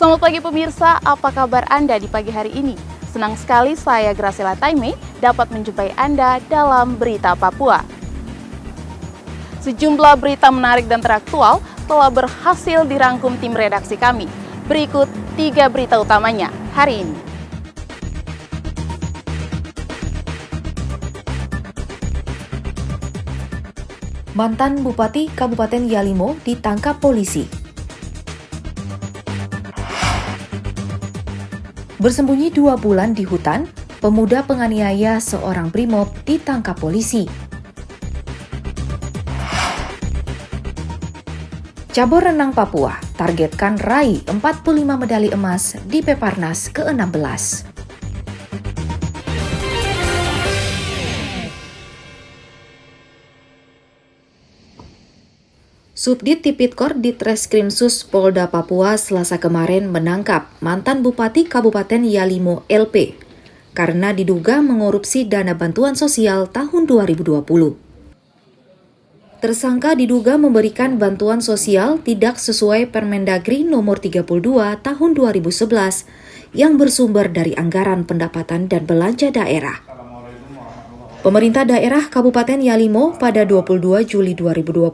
Selamat pagi pemirsa, apa kabar Anda di pagi hari ini? Senang sekali saya Graciela Taime dapat menjumpai Anda dalam Berita Papua. Sejumlah berita menarik dan teraktual telah berhasil dirangkum tim redaksi kami. Berikut 3 berita utamanya hari ini. Mantan Bupati Kabupaten Yalimo ditangkap polisi. Bersembunyi 2 bulan di hutan, pemuda penganiaya seorang brimob ditangkap polisi. Cabur renang Papua targetkan raih 45 medali emas di Peparnas ke-16. Subdit Tipikor Ditreskrimsus Polda Papua Selasa kemarin menangkap mantan Bupati Kabupaten Yalimo LP karena diduga mengorupsi dana bantuan sosial tahun 2020. Tersangka diduga memberikan bantuan sosial tidak sesuai Permendagri nomor 32 tahun 2011 yang bersumber dari anggaran pendapatan dan belanja daerah. Pemerintah daerah Kabupaten Yalimo pada 22 Juli 2020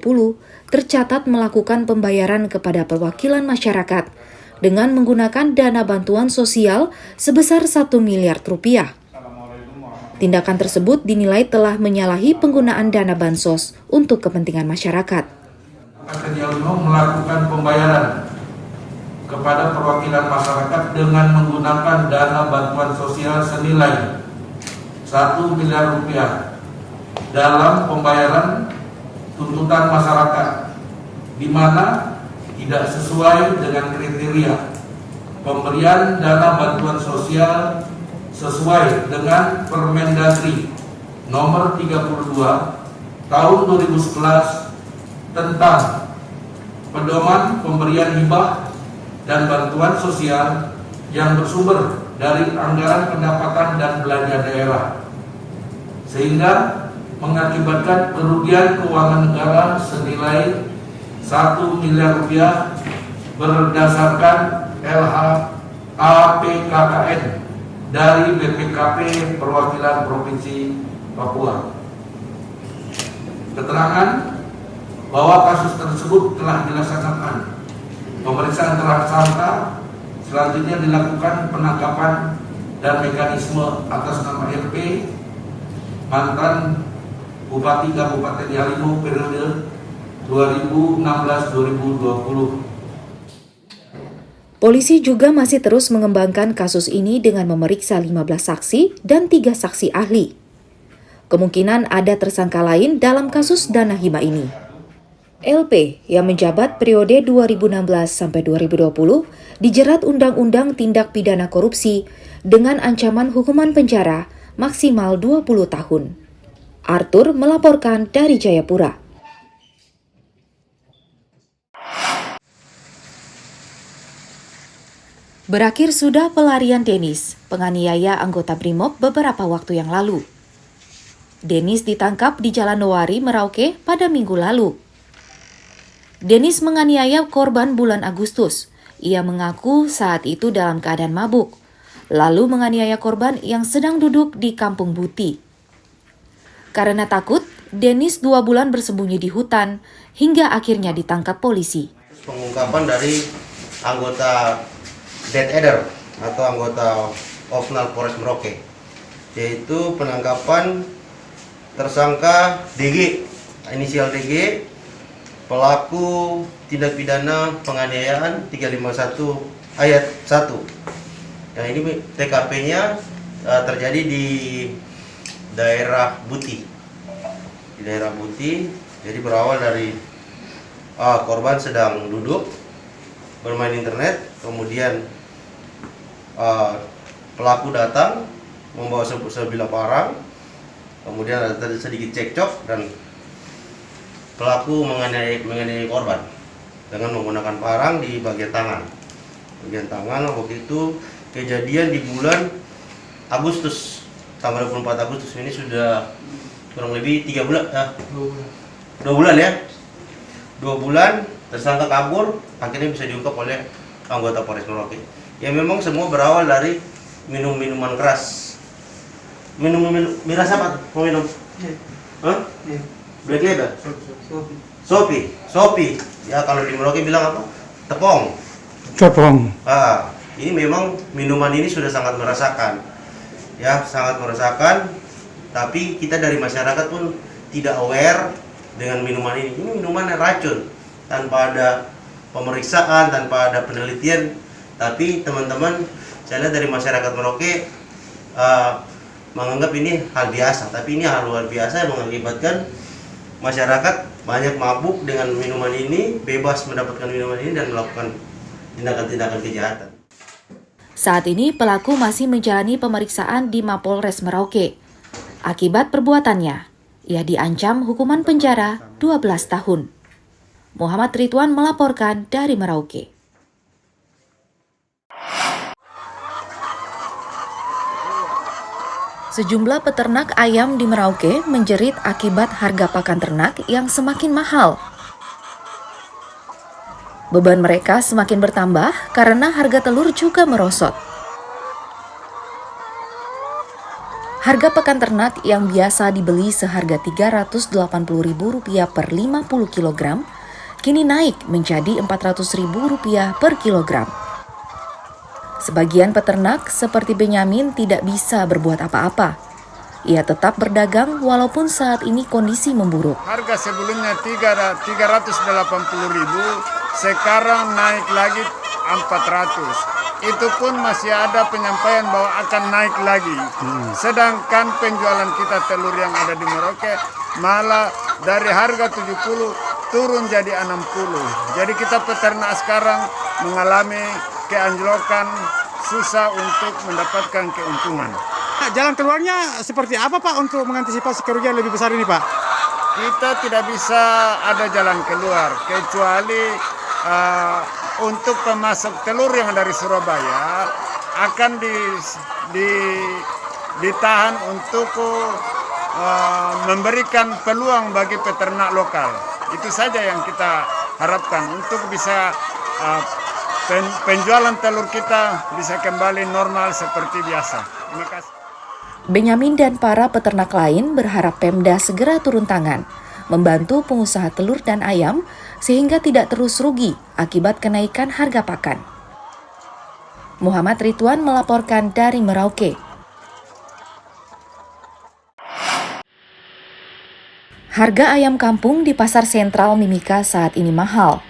tercatat melakukan pembayaran kepada perwakilan masyarakat dengan menggunakan dana bantuan sosial sebesar 1 miliar rupiah. Tindakan tersebut dinilai telah menyalahi penggunaan dana bansos untuk kepentingan masyarakat. Kabupaten Yalimo melakukan pembayaran kepada perwakilan masyarakat dengan menggunakan dana bantuan sosial senilai 1 miliar rupiah dalam pembayaran tuntutan masyarakat, di mana tidak sesuai dengan kriteria pemberian dana bantuan sosial sesuai dengan Permendagri nomor 32 tahun 2011 tentang pedoman pemberian hibah dan bantuan sosial yang bersumber dari anggaran pendapatan dan belanja daerah, sehingga mengakibatkan kerugian keuangan negara senilai 1 miliar rupiah berdasarkan LHAPKKN dari BPKP Perwakilan Provinsi Papua. Keterangan bahwa kasus tersebut telah dilaksanakan. Pemeriksaan tersangka selanjutnya dilakukan penangkapan dan mekanisme atas nama LP, mantan Bupati Kabupaten Yalimo periode 2016-2020. Polisi juga masih terus mengembangkan kasus ini dengan memeriksa 15 saksi dan 3 saksi ahli. Kemungkinan ada tersangka lain dalam kasus dana hibah ini. LP yang menjabat periode 2016 sampai 2020 dijerat Undang-Undang Tindak Pidana Korupsi dengan ancaman hukuman penjara maksimal 20 tahun. Arthur melaporkan dari Jayapura. Berakhir sudah pelarian Denis, penganiaya anggota Brimob beberapa waktu yang lalu. Denis ditangkap di Jalan Nowari, Merauke pada Minggu lalu. Denis menganiaya korban bulan Agustus. Ia mengaku saat itu dalam keadaan mabuk, lalu menganiaya korban yang sedang duduk di Kampung Buti. Karena takut, Denis 2 bulan bersembunyi di hutan hingga akhirnya ditangkap polisi. Pengungkapan dari anggota Dead Eder atau anggota Opnal Polres Merauke, yaitu penangkapan tersangka DG, inisial DG, pelaku tindak pidana penganiayaan 351 ayat 1. Yang ini TKP-nya terjadi di daerah Buti. Di daerah Buti, jadi berawal dari korban sedang duduk bermain internet, kemudian pelaku datang membawa sebilah parang, kemudian ada sedikit cekcok dan pelaku menganiaya korban dengan menggunakan parang di bagian tangan. Waktu itu kejadian di bulan Agustus, tanggal 24 Agustus ini sudah kurang lebih 3 bulan, 2 bulan ya. 2 bulan tersangka kabur, akhirnya bisa diungkap oleh anggota Polres Merauke. Ya memang semua berawal dari minuman keras. Miras apa? Mau minum? Hah? Black Label? Sopi. Ya kalau di Merauke bilang apa? Tepong. Ini memang minuman ini sudah sangat merasakan. Ya, sangat merasakan. Tapi kita dari masyarakat pun tidak aware dengan minuman ini. Ini minuman yang racun. Tanpa ada pemeriksaan, tanpa ada penelitian. Tapi teman-teman, saya lihat dari masyarakat Merauke menganggap ini hal biasa. Tapi ini hal luar biasa yang mengakibatkan masyarakat banyak mabuk dengan minuman ini, bebas mendapatkan minuman ini dan melakukan tindakan-tindakan kejahatan. Saat ini pelaku masih menjalani pemeriksaan di Mapolres Merauke. Akibat perbuatannya, ia diancam hukuman penjara 12 tahun. Muhammad Ridwan melaporkan dari Merauke. Sejumlah peternak ayam di Merauke menjerit akibat harga pakan ternak yang semakin mahal. Beban mereka semakin bertambah karena harga telur juga merosot. Harga pakan ternak yang biasa dibeli seharga Rp380.000 per 50 kg, kini naik menjadi Rp400.000 per kilogram. Sebagian peternak seperti Benyamin tidak bisa berbuat apa-apa. Ia tetap berdagang walaupun saat ini kondisi memburuk. Harga sebelumnya 380.000, sekarang naik lagi 400. Itu pun masih ada penyampaian bahwa akan naik lagi. Sedangkan penjualan kita telur yang ada di Merauke malah dari harga 70 turun jadi 60. Jadi kita peternak sekarang mengalami keanjlokan, susah untuk mendapatkan keuntungan. Jalan keluarnya seperti apa Pak untuk mengantisipasi kerugian lebih besar ini Pak? Kita tidak bisa ada jalan keluar kecuali untuk pemasok telur yang dari Surabaya akan ditahan untuk memberikan peluang bagi peternak lokal. Itu saja yang kita harapkan untuk bisa penjualan telur kita bisa kembali normal seperti biasa. Terima kasih. Benyamin dan para peternak lain berharap Pemda segera turun tangan, membantu pengusaha telur dan ayam sehingga tidak terus rugi akibat kenaikan harga pakan. Muhammad Ridwan melaporkan dari Merauke. Harga ayam kampung di Pasar Sentral Mimika saat ini mahal.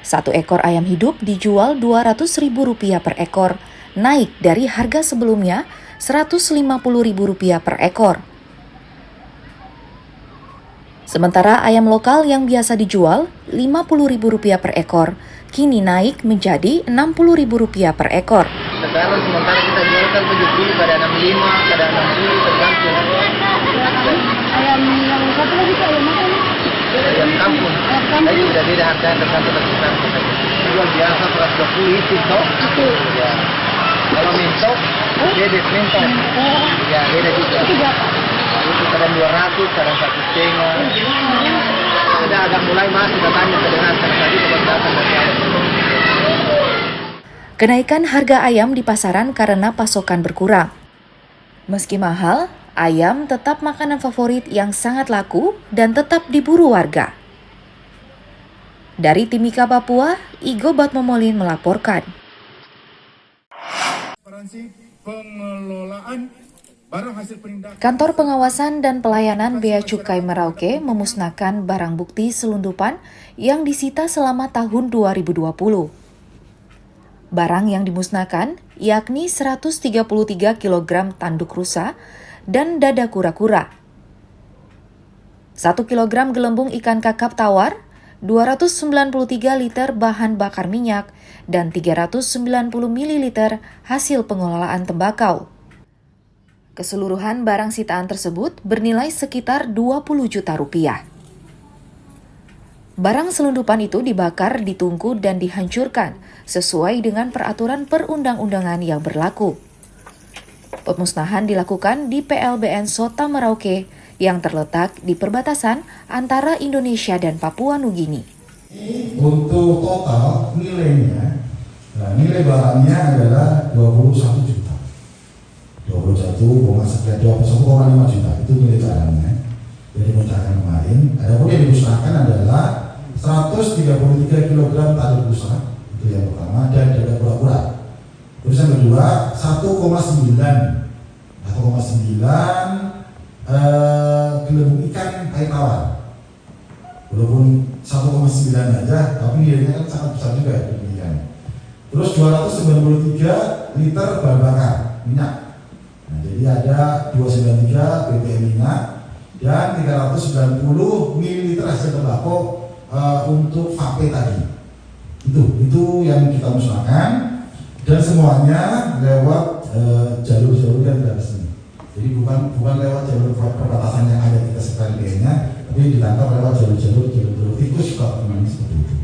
1 ekor ayam hidup dijual Rp200.000 per ekor, naik dari harga sebelumnya Rp150.000 per ekor. Sementara ayam lokal yang biasa dijual Rp50.000 per ekor, kini naik menjadi Rp60.000 per ekor. Sekarang sementara kita jual kan 70, ada 65, ada 60, tergantung. Ayam yang satu lagi Pak, ayam apa ini? Ayam kampung. Tapi udah beda harga tergantung kita. Jual biasa 120 itu toh. Itu. Ya. Kalau mintok, bebek mintok. Ya beda juga. Itu berapa? Itu kadang 200, kadang 1,5. Ada agak mulai masuk katanya kedengaran tadi kebanyakan dari ayam. Kenaikan harga ayam di pasaran karena pasokan berkurang. Meski mahal, ayam tetap makanan favorit yang sangat laku dan tetap diburu warga. Dari Timika, Papua, Igo Batmomolin melaporkan. Kantor Pengawasan dan Pelayanan Bea Cukai Merauke memusnahkan barang bukti selundupan yang disita selama tahun 2020. Barang yang dimusnahkan yakni 133 kg tanduk rusa dan dada kura-kura, 1 kg gelembung ikan kakap tawar, 293 liter bahan bakar minyak, dan 390 ml hasil pengelolaan tembakau. Keseluruhan barang sitaan tersebut bernilai sekitar Rp20 juta. Barang selundupan itu dibakar, ditungku, dan dihancurkan sesuai dengan peraturan perundang-undangan yang berlaku. Pemusnahan dilakukan di PLBN Sota Merauke yang terletak di perbatasan antara Indonesia dan Papua Nugini. Untuk total nilainya Nah, nilai barangnya adalah 21 juta. 21,5 juta itu nilai barangnya. Jadi musnahkan kemarin. Adapun yang dimusnahkan adalah 133 kg tali busa, itu yang pertama, dan dada kura-kura. Terus yang kedua 1,9 gelembung ikan air tawar. Walaupun 1,9 aja, tapi nilainya kan sangat besar juga ya demikian. Terus 293 liter bahan bakar minyak. Nah, jadi ada 293 ppm minyak dan 390 ml hasil tembakau untuk vape tadi. Itu yang kita musnahkan dan semuanya lewat jalur-jalur yang tidak resmi. Jadi bukan lewat jalur perbatasan yang ada kita sekarang nya, tapi ditangkap lewat jalur tikus kalau memang seperti itu.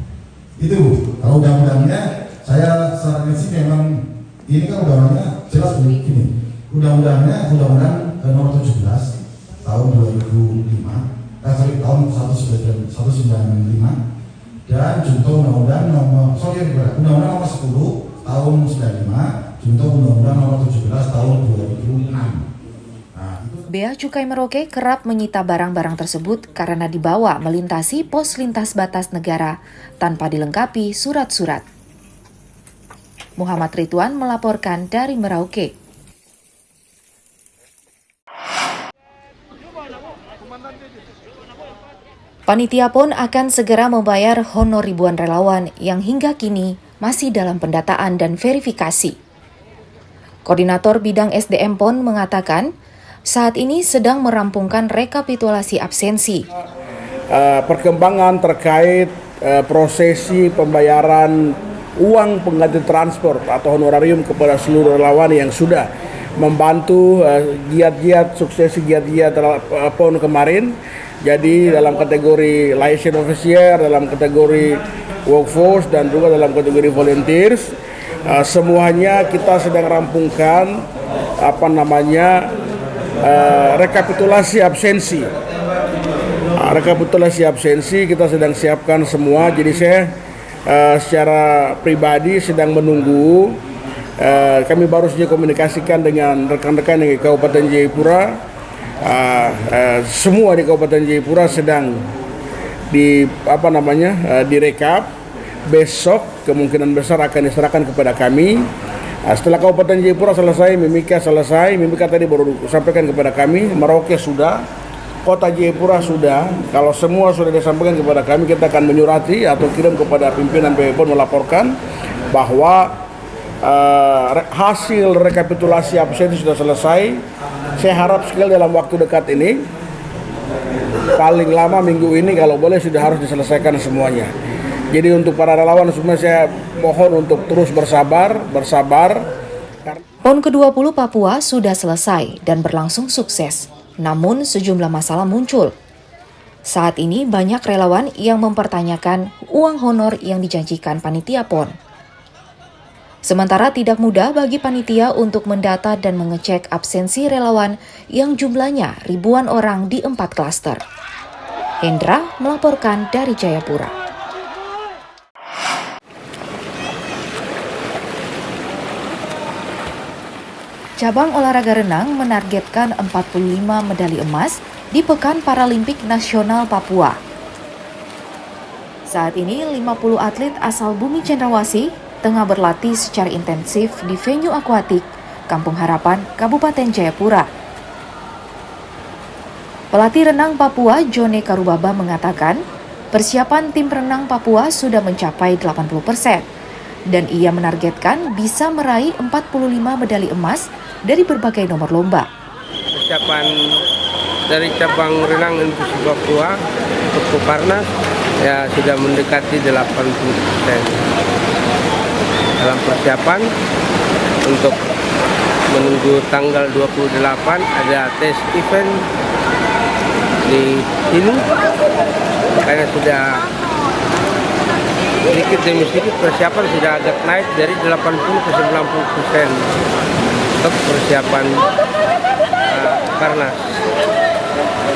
Itu kalau undang-undangnya saya sarankan sih memang ini kan undang-undangnya jelas begini. Undang-undang nomor 17 tahun 2005, tahun 1995 dan junto undang-undang nomor 10 tahun 95, junto undang-undang nomor 17 tahun 2006. Bea Cukai Merauke kerap menyita barang-barang tersebut karena dibawa melintasi pos lintas batas negara tanpa dilengkapi surat-surat. Muhammad Ridwan melaporkan dari Merauke. Panitia PON akan segera membayar honor ribuan relawan yang hingga kini masih dalam pendataan dan verifikasi. Koordinator Bidang SDM PON mengatakan, saat ini sedang merampungkan rekapitulasi absensi. Perkembangan terkait prosesi pembayaran uang pengganti transport atau honorarium kepada seluruh relawan yang sudah membantu giat-giat suksesi giat-giat PON kemarin. Jadi dalam kategori liaison officer, dalam kategori workforce dan juga dalam kategori volunteers, semuanya kita sedang rampungkan rekapitulasi absensi. Rekapitulasi absensi kita sedang siapkan semua. Jadi saya secara pribadi sedang menunggu. Kami baru saja komunikasikan dengan rekan-rekan di Kabupaten Jayapura. Semua di Kabupaten Jayapura sedang direkap. Besok kemungkinan besar akan diserahkan kepada kami. Setelah Kabupaten Jayapura selesai, Mimika tadi baru sampaikan kepada kami, Merauke sudah, Kota Jayapura sudah. Kalau semua sudah disampaikan kepada kami, kita akan menyurati atau kirim kepada pimpinan PPON melaporkan bahwa hasil rekapitulasi absensi sudah selesai. Saya harap sekali dalam waktu dekat ini, paling lama minggu ini kalau boleh sudah harus diselesaikan semuanya. Jadi untuk para relawan semua saya mohon untuk terus bersabar. PON ke-20 Papua sudah selesai dan berlangsung sukses. Namun sejumlah masalah muncul. Saat ini banyak relawan yang mempertanyakan uang honor yang dijanjikan panitia PON. Sementara tidak mudah bagi panitia untuk mendata dan mengecek absensi relawan yang jumlahnya ribuan orang di 4 klaster. Hendra melaporkan dari Jayapura. Cabang olahraga renang menargetkan 45 medali emas di Pekan Paralimpik Nasional Papua. Saat ini 50 atlet asal Bumi Cendrawasih tengah berlatih secara intensif di venue akuatik Kampung Harapan, Kabupaten Jayapura. Pelatih renang Papua, Jone Karubaba mengatakan, persiapan tim renang Papua sudah mencapai 80% dan ia menargetkan bisa meraih 45 medali emas dari berbagai nomor lomba. Persiapan dari cabang renang inklusi Papua untuk Peparnas ya sudah mendekati 80%. Dalam persiapan untuk menunggu tanggal 28 ada tes event di sini, makanya sudah sedikit demi sedikit persiapan sudah agak naik dari 80 ke 90% untuk persiapan Parnas.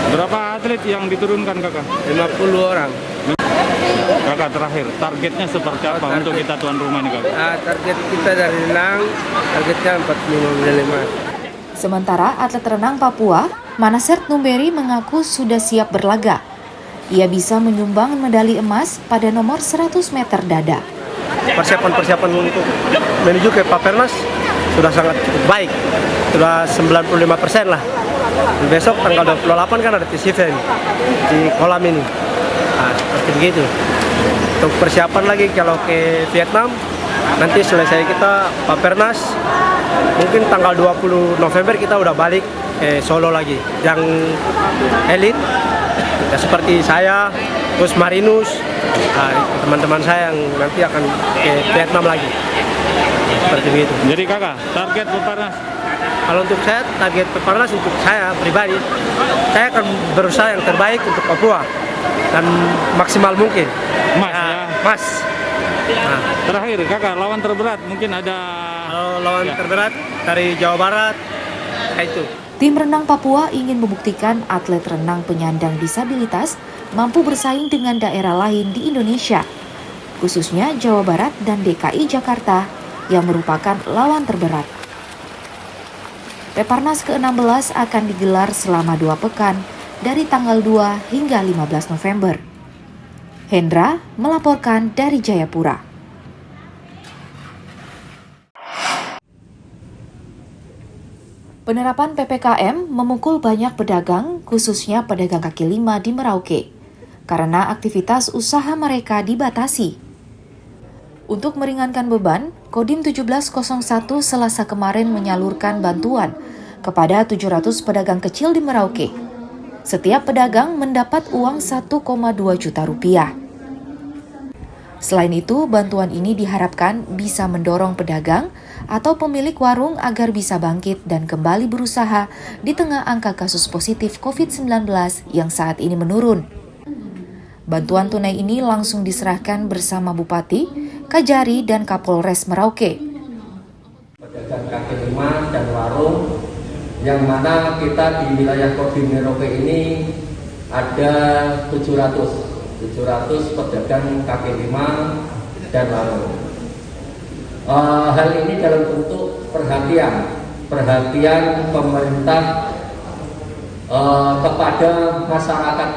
Berapa atlet yang diturunkan kakak? 50 orang. Kakak terakhir, targetnya seperti apa untuk kita tuan rumah ini kakak? Target kita dari renang, targetnya 45 medali emas. Sementara atlet renang Papua, Manasert Numberi mengaku sudah siap berlaga. Ia bisa menyumbang medali emas pada nomor 100 meter dada. Persiapan untuk menuju ke Papernas sudah sangat cukup baik, sudah 95% lah. Besok tanggal 28 kan ada tes event di kolam ini. Nah, seperti begitu. Untuk persiapan lagi kalau ke Vietnam, nanti selesai kita Papernas, mungkin tanggal 20 November kita udah balik ke Solo lagi. Yang elit, ya seperti saya, terus Marinus, teman-teman saya yang nanti akan ke Vietnam lagi. Seperti begitu. Jadi kakak, target Peparnas? Kalau untuk saya, target Peparnas untuk saya pribadi, saya akan berusaha yang terbaik untuk Papua dan maksimal mungkin. Mas ya? Mas. Nah. Terakhir kakak, lawan terberat mungkin ada? Kalau lawan terberat dari Jawa Barat, itu. Tim renang Papua ingin membuktikan atlet renang penyandang disabilitas mampu bersaing dengan daerah lain di Indonesia, khususnya Jawa Barat dan DKI Jakarta yang merupakan lawan terberat. Peparnas ke-16 akan digelar selama 2 pekan dari tanggal 2 hingga 15 November. Hendra melaporkan dari Jayapura. Penerapan PPKM memukul banyak pedagang, khususnya pedagang kaki lima di Merauke, karena aktivitas usaha mereka dibatasi. Untuk meringankan beban, Kodim 1701 Selasa kemarin menyalurkan bantuan kepada 700 pedagang kecil di Merauke. Setiap pedagang mendapat uang 1,2 juta rupiah. Selain itu, bantuan ini diharapkan bisa mendorong pedagang atau pemilik warung agar bisa bangkit dan kembali berusaha di tengah angka kasus positif COVID-19 yang saat ini menurun. Bantuan tunai ini langsung diserahkan bersama Bupati, Kajari, dan Kapolres Merauke. Pedagang kaki lima dan warung, yang mana kita di wilayah Kodim Merauke ini ada 700 pedagang kaki lima dan warung. Hal ini dalam bentuk perhatian pemerintah kepada masyarakat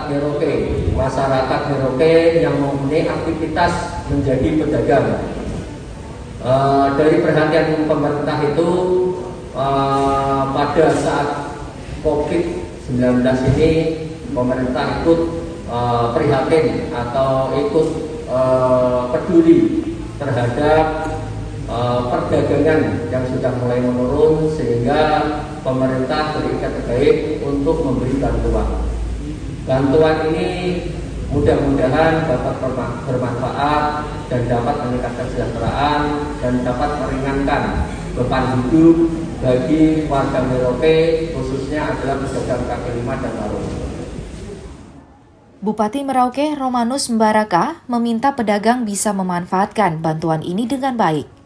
Merauke yang mempunyai aktivitas menjadi pedagang. Dari perhatian pemerintah itu pada saat COVID-19 ini pemerintah ikut prihatin atau ikut peduli terhadap perdagangan yang sudah mulai menurun, sehingga pemerintah berikat baik untuk memberi bantuan. Bantuan ini mudah-mudahan dapat bermanfaat dan dapat meningkatkan kesejahteraan dan dapat meringankan beban hidup bagi warga Merauke, khususnya adalah pedagang kaki lima dan warung. Bupati Merauke Romanus Mbaraka meminta pedagang bisa memanfaatkan bantuan ini dengan baik.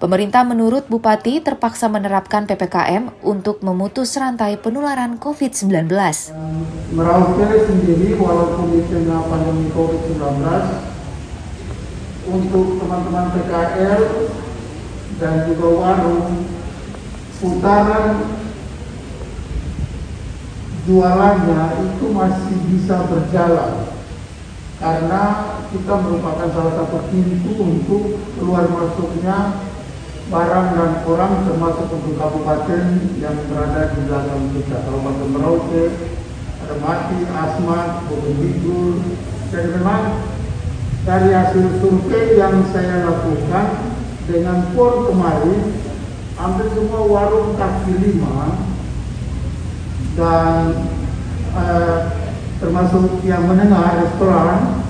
Pemerintah menurut Bupati terpaksa menerapkan PPKM untuk memutus rantai penularan COVID-19. Merauke sendiri walaupun di tengah pandemi COVID-19, untuk teman-teman PKL dan juga warung, putaran jualannya itu masih bisa berjalan karena kita merupakan salah satu pintu untuk keluar masuknya barang dan orang, termasuk untuk kabupaten yang berada di belakang kita. Kabupaten Merauke, ada Mati, Asmat, Bogor, dan memang dari hasil survei yang saya lakukan dengan POR kemarin, hampir semua warung kaki lima dan termasuk yang menengah, restoran,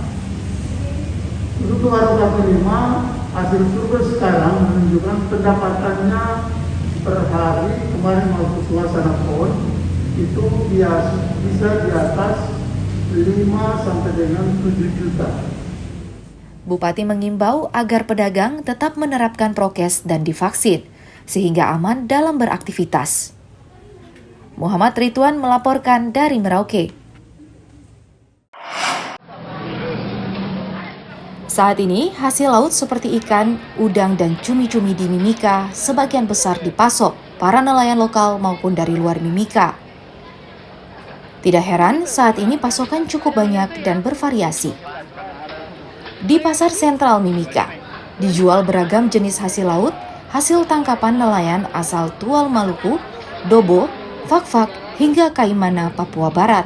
untuk warung kaki lima, hasil survei sekarang menunjukkan pendapatannya per hari kemarin waktu suasana PON itu bisa di atas 5 sampai dengan 7 juta. Bupati mengimbau agar pedagang tetap menerapkan prokes dan divaksin sehingga aman dalam beraktivitas. Muhammad Ridwan melaporkan dari Merauke. Saat ini, hasil laut seperti ikan, udang, dan cumi-cumi di Mimika sebagian besar dipasok para nelayan lokal maupun dari luar Mimika. Tidak heran, saat ini pasokan cukup banyak dan bervariasi. Di Pasar Sentral Mimika, dijual beragam jenis hasil laut, hasil tangkapan nelayan asal Tual Maluku, Dobo, Fak-Fak, hingga Kaimana, Papua Barat.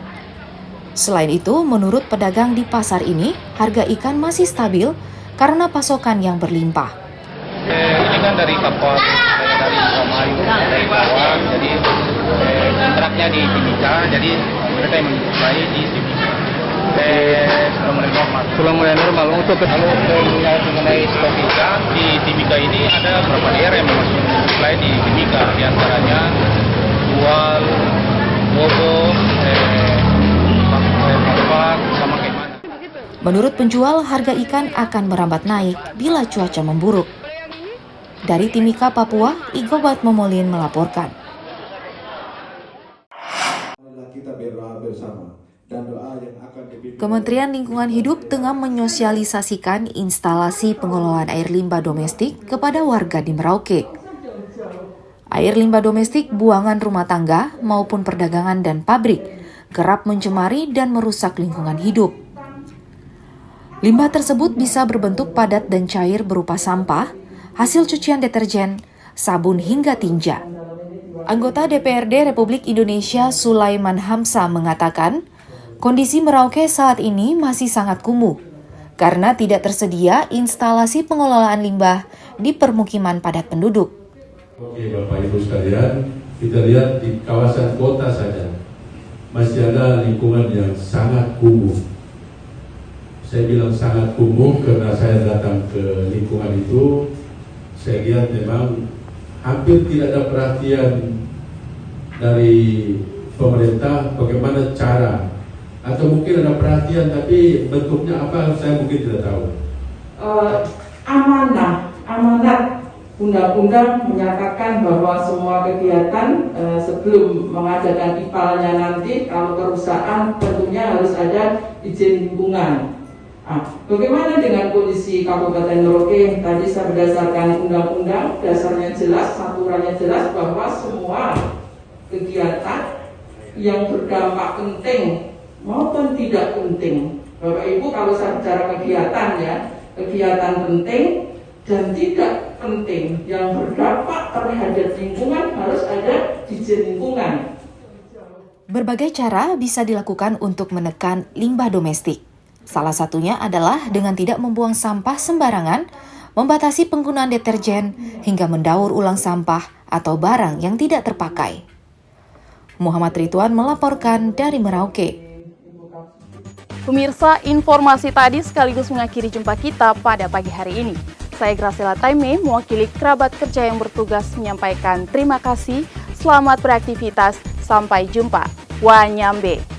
Selain itu, menurut pedagang di pasar ini, harga ikan masih stabil karena pasokan yang berlimpah. Ini kan dari kapal, dari Indramayu, dari bawah, jadi kontraknya di Timika, jadi mereka yang mensuplai di Timika. Sudah mulai normal. Untuk kalau mengenai stok ikan di Timika ini ada beberapa daerah yang masih mensuplai di Timika, diantaranya Tual, Dobo, Menurut penjual, harga ikan akan merambat naik bila cuaca memburuk. Dari Timika, Papua, Igobat Momolin melaporkan. Kementerian Lingkungan Hidup tengah menyosialisasikan instalasi pengelolaan air limbah domestik kepada warga di Merauke. Air limbah domestik buangan rumah tangga maupun perdagangan dan pabrik kerap mencemari dan merusak lingkungan hidup. Limbah tersebut bisa berbentuk padat dan cair berupa sampah, hasil cucian deterjen, sabun hingga tinja. Anggota DPRD Republik Indonesia Sulaiman Hamsa mengatakan, kondisi Merauke saat ini masih sangat kumuh karena tidak tersedia instalasi pengelolaan limbah di permukiman padat penduduk. Oke Bapak Ibu sekalian, kita lihat di kawasan kota saja masih ada lingkungan yang sangat kumuh. Saya bilang sangat kumuh karena saya datang ke lingkungan itu, saya lihat memang hampir tidak ada perhatian dari pemerintah bagaimana cara, atau mungkin ada perhatian tapi bentuknya apa saya mungkin tidak tahu. Amanat undang-undang menyatakan bahwa semua kegiatan sebelum mengadakan IPAL-nya nanti, kalau perusahaan tentunya harus ada izin lingkungan. Bagaimana dengan kondisi Kabupaten Merauke? Tadi saya berdasarkan undang-undang, dasarnya jelas, aturannya jelas bahwa semua kegiatan yang berdampak penting maupun tidak penting. Bapak Ibu, kalau saya bicara kegiatan ya, kegiatan penting dan tidak penting yang berdampak terhadap lingkungan harus ada izin lingkungan. Berbagai cara bisa dilakukan untuk menekan limbah domestik. Salah satunya adalah dengan tidak membuang sampah sembarangan, membatasi penggunaan deterjen, hingga mendaur ulang sampah atau barang yang tidak terpakai. Muhammad Ridwan melaporkan dari Merauke. Pemirsa, informasi tadi sekaligus mengakhiri jumpa kita pada pagi hari ini. Saya Graciela Taime, mewakili kerabat kerja yang bertugas menyampaikan terima kasih, selamat beraktivitas, sampai jumpa. Wanyambe.